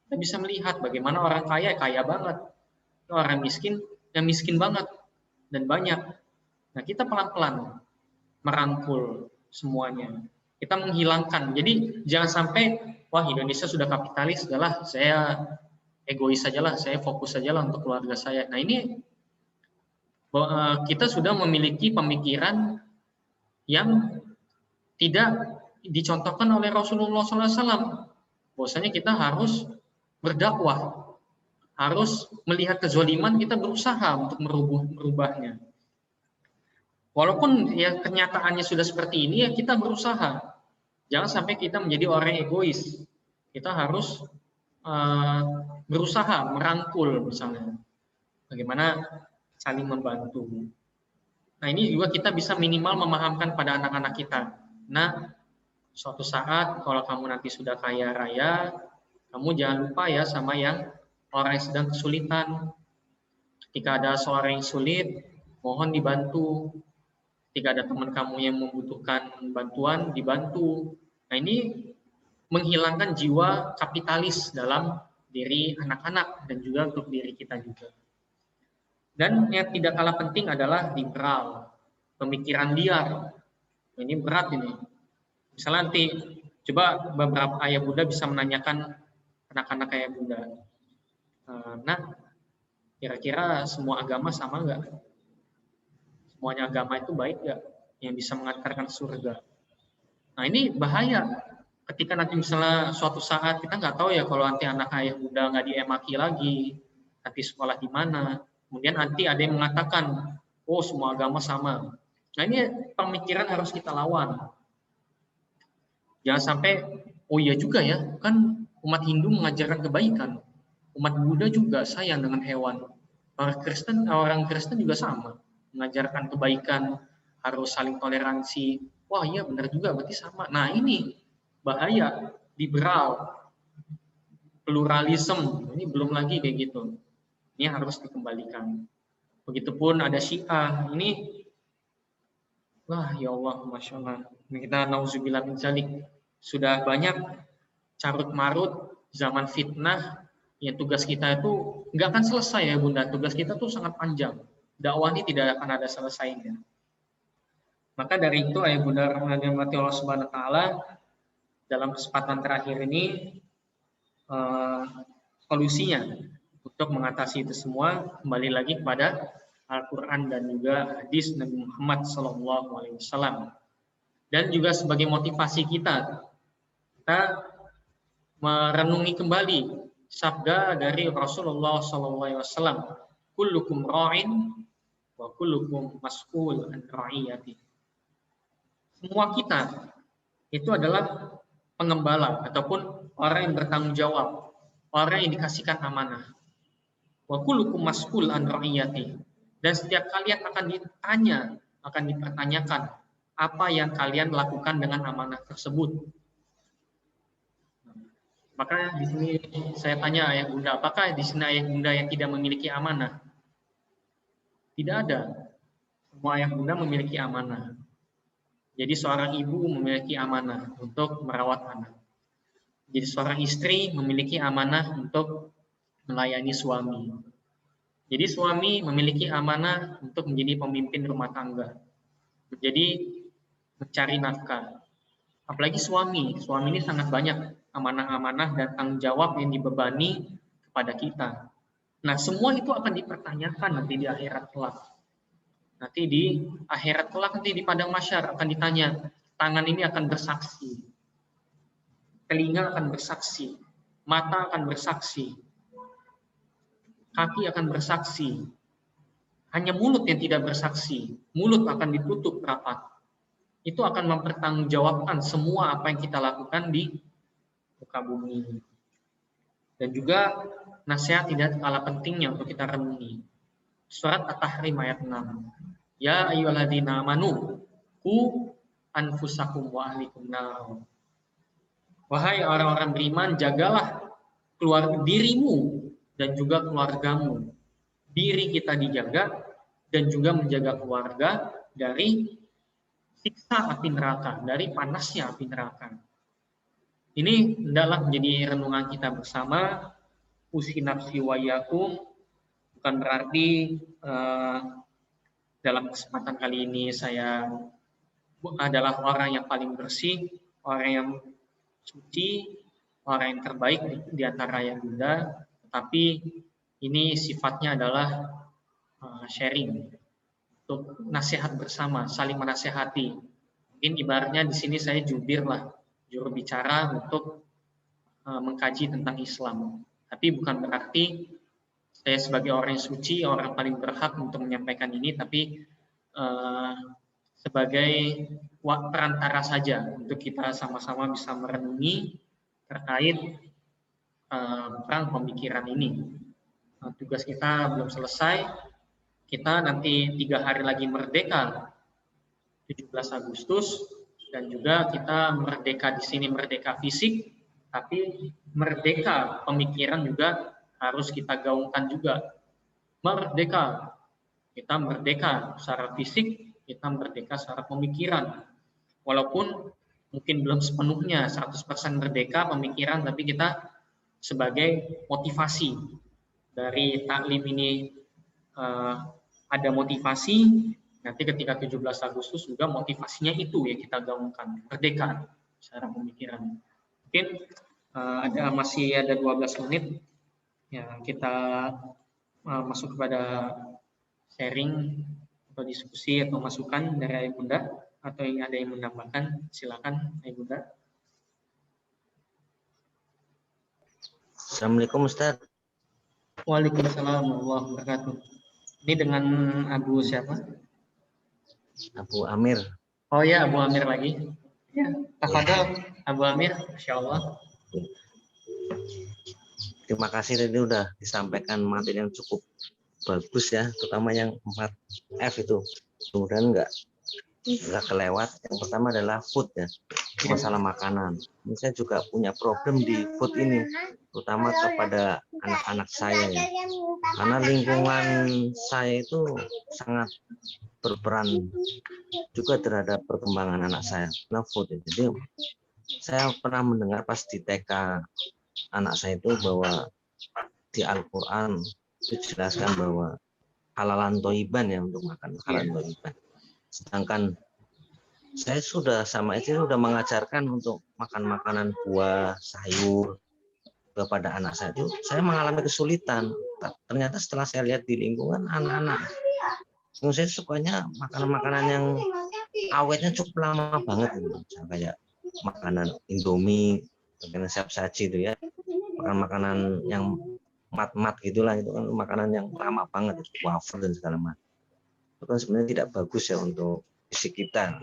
Kita bisa melihat bagaimana orang kaya banget, orang miskin yang miskin banget dan banyak. Nah, kita pelan-pelan merangkul semuanya. Kita menghilangkan. Jadi jangan sampai wah Indonesia sudah kapitalis, adalah saya egois sajalah, saya fokus sajalah untuk keluarga saya. Nah ini kita sudah memiliki pemikiran yang tidak dicontohkan oleh Rasulullah SAW. Bahwasanya kita harus berdakwah, harus melihat kezaliman, kita berusaha untuk merubahnya. Walaupun ya kenyataannya sudah seperti ini, ya kita berusaha. Jangan sampai kita menjadi orang egois. Kita harus berusaha merangkul misalnya. Bagaimana saling membantu. Nah ini juga kita bisa minimal memahamkan pada anak-anak kita. Nah suatu saat kalau kamu nanti sudah kaya raya, kamu jangan lupa ya sama orang yang sedang kesulitan. Ketika ada seorang yang sulit, mohon dibantu. Ketika ada teman kamu yang membutuhkan bantuan, dibantu. Nah ini menghilangkan jiwa kapitalis dalam diri anak-anak dan juga untuk diri kita juga. Dan yang tidak kalah penting adalah liberal, pemikiran liar. Ini berat ini. Misalnya nanti coba beberapa ayah bunda bisa menanyakan anak-anak ayah bunda, nah kira-kira semua agama sama nggak? Semuanya agama itu baik nggak? Yang bisa mengantarkan surga? Nah ini bahaya. Ketika nanti misalnya suatu saat kita nggak tahu ya kalau nanti anak ayah bunda nggak diemaki lagi, nanti sekolah di mana. Kemudian nanti ada yang mengatakan, oh semua agama sama. Nah ini pemikiran harus kita lawan. Jangan sampai, oh iya juga ya, kan umat Hindu mengajarkan kebaikan. Umat Buddha juga sayang dengan hewan. Orang Kristen juga sama, mengajarkan kebaikan, harus saling toleransi. Wah iya benar juga, berarti sama. Nah ini bahaya, liberal, pluralisme, ini belum lagi kayak gitu. Ini harus dikembalikan. Begitupun ada Syiah, ini wah ya Allah, Masya Allah. Ini kita nauzubillah min dzalik. Sudah banyak carut marut zaman fitnah. Ya tugas kita itu nggak akan selesai ya bunda. Tugas kita tuh sangat panjang. Dakwah ini tidak akan ada selesainya. Maka dari itu ayah bunda rahmati Allah Subhanahu Wa Taala, dalam kesempatan terakhir ini solusinya untuk mengatasi itu semua kembali lagi kepada Al-Quran dan juga hadis Nabi Muhammad SAW. Dan juga sebagai motivasi kita merenungi kembali sabda dari Rasulullah SAW, kullukum ra'in wa kullukum mas'ul an ra'iyati. Semua kita itu adalah pengembala ataupun orang yang bertanggung jawab, orang yang dikasihkan amanah. Wa kullukum mas'ul an ra'iyati. Dan setiap kalian akan ditanya, akan dipertanyakan apa yang kalian lakukan dengan amanah tersebut. Maka di sini saya tanya ayah bunda, apakah di sini ayah bunda yang tidak memiliki amanah? Tidak ada. Semua ayah bunda memiliki amanah. Jadi seorang ibu memiliki amanah untuk merawat anak. Jadi seorang istri memiliki amanah untuk melayani suami. Jadi suami memiliki amanah untuk menjadi pemimpin rumah tangga. Jadi mencari nafkah. Apalagi suami ini sangat banyak amanah-amanah dan tanggung jawab yang dibebani kepada kita. Nah, semua itu akan dipertanyakan nanti di akhirat kelak. Nanti di akhirat kelak, nanti di padang mahsyar akan ditanya, tangan ini akan bersaksi, telinga akan bersaksi, mata akan bersaksi, kaki akan bersaksi. Hanya mulut yang tidak bersaksi, mulut akan ditutup rapat. Itu akan mempertanggungjawabkan semua apa yang kita lakukan di muka bumi. Dan juga nasihat tidak kalah pentingnya untuk kita renungi. Surat At-Tahrim ayat 6. Ya ayyuhalladzina amanu qu anfusakum wa ahlikum nar. Wahai orang-orang beriman, jagalah keluarga dirimu dan juga keluargamu. Diri kita dijaga dan juga menjaga keluarga dari siksa api neraka, dari panasnya api neraka. Ini hendaklah menjadi renungan kita bersama. Usi nafsi wa yakum, bukan berarti dalam kesempatan kali ini saya adalah orang yang paling bersih, orang yang suci, orang yang terbaik di antara ayah bunda, tetapi ini sifatnya adalah sharing, untuk nasihat bersama, saling menasehati. Mungkin ibaratnya di sini saya jubir lah, juru bicara untuk mengkaji tentang Islam. Tapi bukan berarti saya sebagai orang yang suci, orang paling berhak untuk menyampaikan ini, tapi sebagai perantara saja untuk kita sama-sama bisa merenungi terkait perang pemikiran ini. Tugas kita belum selesai. Kita nanti 3 hari lagi merdeka, 17 Agustus, dan juga kita merdeka di sini, merdeka fisik, tapi merdeka pemikiran juga harus kita gaungkan juga. Merdeka, kita merdeka secara fisik, kita merdeka secara pemikiran. Walaupun mungkin belum sepenuhnya 100% merdeka pemikiran, tapi kita sebagai motivasi dari taklim ini. Ada motivasi, nanti ketika 17 Agustus juga motivasinya itu ya kita gaungkan, merdeka secara pemikiran. Mungkin masih ada 12 menit ya, kita masuk kepada sharing atau diskusi atau masukan dari Ayah Bunda, atau yang ada yang menambahkan, silakan Ayah Bunda. Assalamualaikum Ustaz. Waalaikumsalam warahmatullahi wabarakatuh. Ini dengan Abu siapa? Abu Amir. Oh ya, Abu Amir lagi. Ya, tafadhol Abu Amir, Masya Allah. Terima kasih tadi udah disampaikan materi yang cukup bagus ya, terutama yang 4F itu. Kemudian nggak kelewat. Yang pertama adalah food ya, masalah makanan. Ini saya juga punya problem di food ini, terutama kepada anak-anak saya ya. Karena lingkungan saya itu sangat berperan juga terhadap perkembangan anak saya. Nah, food ya. Jadi saya pernah mendengar pas di TK anak saya itu bahwa di Al-Quran itu dijelaskan bahwa halalan toiban ya, untuk makan halalan toiban. Sedangkan saya sudah sama istri sudah mengajarkan untuk makan makanan buah, sayur kepada anak saya. Itu saya mengalami kesulitan. Ternyata setelah saya lihat di lingkungan anak-anak, saya sukanya makanan-makanan yang awetnya cukup lama banget gitu. Kayak makanan Indomie, makanan siap saji itu ya, makanan yang mat-mat gitulah, itu kan makanan yang lama banget, wafer dan segala macam. Itu kan sebenarnya tidak bagus ya untuk fisik kita.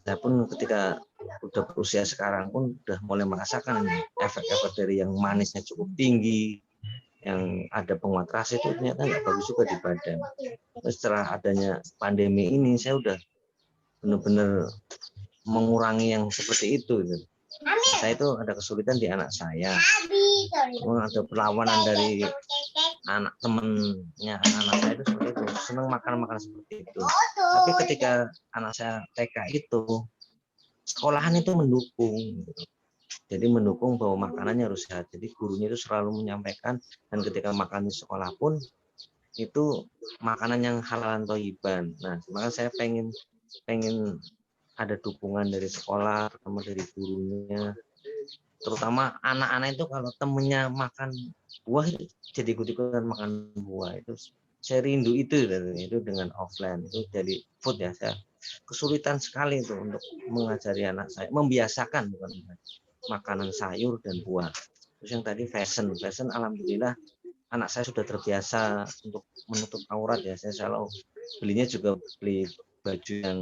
Saya pun ketika udah berusia sekarang pun udah mulai merasakan efek-efek dari yang manisnya cukup tinggi, yang ada penguat rasa itu ternyata nggak bagus juga di badan. Terus setelah adanya pandemi ini saya udah benar-benar mengurangi yang seperti itu. Saya itu ada kesulitan di anak saya, ada perlawanan dari anak temennya anak saya itu seperti itu, senang makan seperti itu. Tapi ketika anak saya TK itu, sekolahan itu mendukung, jadi mendukung bahwa makanannya harus sehat. Jadi gurunya itu selalu menyampaikan, dan ketika makan di sekolah pun itu makanan yang halalan toiban. Nah, maka saya pengen ada dukungan dari sekolah, terutama dari gurunya, terutama anak-anak itu kalau temennya makan buah jadi ikut-ikutan makan buah. Itu saya rindu itu dengan offline itu jadi food ya. Saya kesulitan sekali itu untuk mengajari anak saya, membiasakan bukan makanan sayur dan buah. Terus yang tadi fashion alhamdulillah anak saya sudah terbiasa untuk menutup aurat ya. Saya selalu belinya juga beli baju yang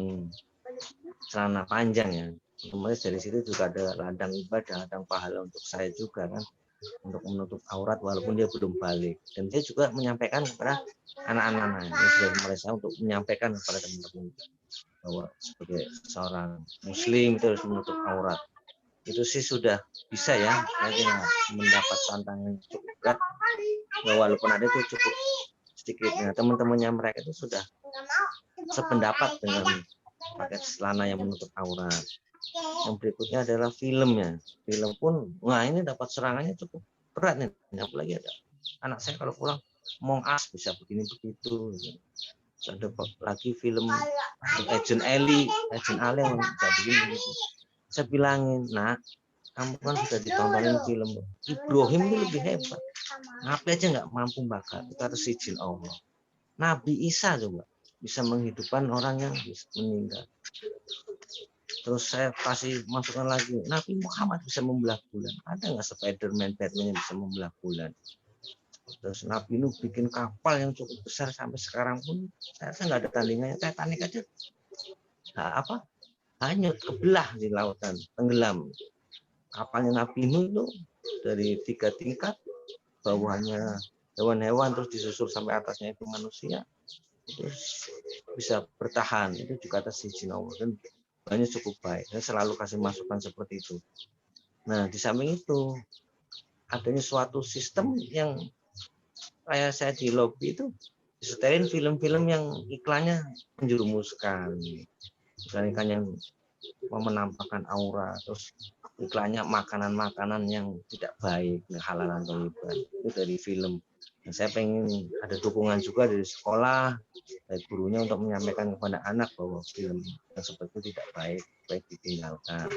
celana panjang ya. Kemudian dari situ juga ada ladang ibadah, ladang pahala untuk saya juga kan, untuk menutup aurat walaupun dia belum balik. Dan saya juga menyampaikan kepada anak-anak ini sudah mulai saya untuk menyampaikan kepada teman-teman bahwa sebagai seorang muslim itu harus menutup aurat. Itu sih sudah bisa ya, saya mendapat tantangan cukup berat ya, walaupun ada itu cukup sedikit. Nah, teman-temannya mereka itu sudah sependapat dengan pakai celana yang menutup aurat. Yang berikutnya adalah film ya. Film pun, wah ini dapat serangannya cukup berat nih. Apalagi ada anak saya kalau pulang Among Us bisa begini begitu. Ada lagi film Agent Ali yang bisa begini begitu. Saya bilangin, nak, kamu kan sudah ditontonin film Ibrahim itu lebih hebat. Ngapain aja nggak mampu bakar, itu harus izin Allah. Nabi Isa coba bisa menghidupkan orang yang meninggal. Terus saya kasih masukan lagi, Nabi Muhammad bisa membelah bulan. Ada nggak Spiderman, Batman yang bisa membelah bulan? Terus Nabi Nuh bikin kapal yang cukup besar sampai sekarang pun saya nggak ada tandingannya. Titanic aja hanyut, kebelah di lautan, tenggelam. Kapalnya Nabi Nuh itu dari 3 tingkat, bawahnya hewan-hewan terus disusul sampai atasnya itu manusia, itu bisa bertahan. Itu juga atas izin Allah dan banyak cukup baik. Saya selalu kasih masukan seperti itu. Nah, di samping itu adanya suatu sistem yang kayak saya di lobby itu disetelin film-film yang iklannya menjerumuskan, iklan yang menampakkan aura, terus iklannya makanan-makanan yang tidak baik, halalan thayyiban, itu dari film. Nah, saya pengen ada dukungan juga dari sekolah, dari gurunya untuk menyampaikan kepada anak bahwa film yang seperti itu tidak baik, baik ditinggalkan.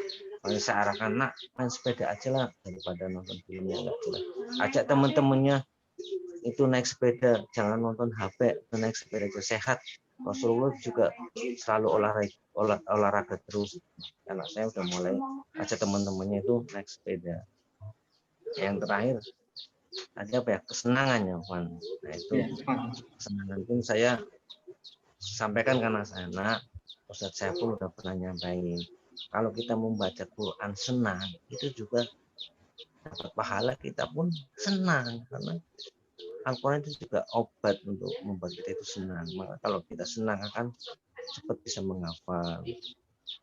Makanya saya arahkan, nak main sepeda aja lah daripada nonton filmnya enggak jelas. Ajak teman-temannya itu naik sepeda, jangan nonton HP, naik sepeda itu sehat. Rasulullah juga selalu olahraga terus. Anak saya udah mulai ajak teman-temannya itu naik sepeda. Yang terakhir ada apa ya, kesenangannya, Van. Nah itu kesenangan itu saya sampaikan karena saya anak, Ustadz saya pun udah pernah nyampaikan, kalau kita membaca Quran senang, itu juga dapat pahala, kita pun senang karena Al-Quran itu juga obat untuk membuat kita itu senang. Maka kalau kita senang akan cepat bisa menghafal.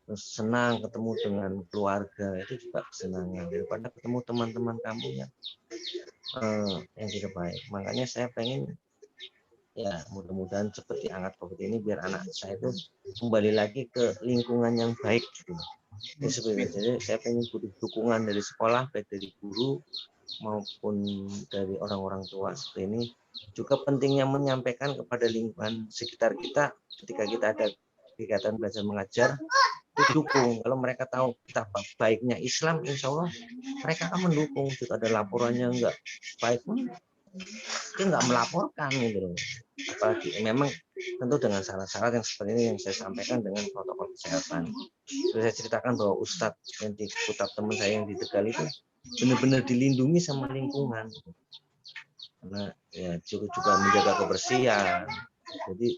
Terus senang ketemu dengan keluarga, itu juga kesenangan daripada ketemu teman-teman kamu yang tidak baik. Makanya saya pengen ya mudah-mudahan seperti angkat COVID ini biar anak saya itu kembali lagi ke lingkungan yang baik gitu. Jadi saya pengen butuh dukungan dari sekolah, baik dari guru maupun dari orang-orang tua seperti ini. Juga pentingnya menyampaikan kepada lingkungan sekitar kita ketika kita ada kegiatan belajar mengajar, didukung. Kalau mereka tahu betapa baiknya Islam, insya Allah mereka akan mendukung. Jika ada laporannya enggak baik pun dia nggak melaporkan gitu loh. Apalagi memang tentu dengan syarat-syarat yang seperti ini yang saya sampaikan dengan protokol kesehatan. Terus saya ceritakan bahwa Ustadz yang di Kutab teman saya yang di Tegal itu benar-benar dilindungi sama lingkungan, karena ya juga menjaga kebersihan. Jadi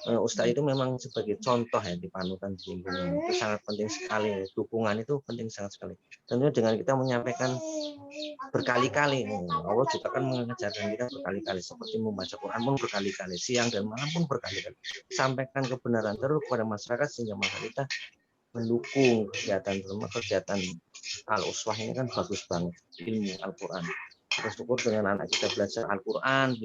Ustadz itu memang sebagai contoh ya di panutan di lingkungan, itu sangat penting sekali. Dukungan itu penting sangat sekali. Tentunya dengan kita menyampaikan berkali-kali, Allah juga akan mengajarkan kita berkali-kali, seperti membaca Quran pun berkali-kali, siang dan malam pun berkali-kali. Sampaikan kebenaran terus kepada masyarakat sehingga masyarakat mendukung kegiatan Al-Uswah ini kan bagus banget, ilmu Al-Quran. Bersyukur dengan anak kita belajar Al-Quran,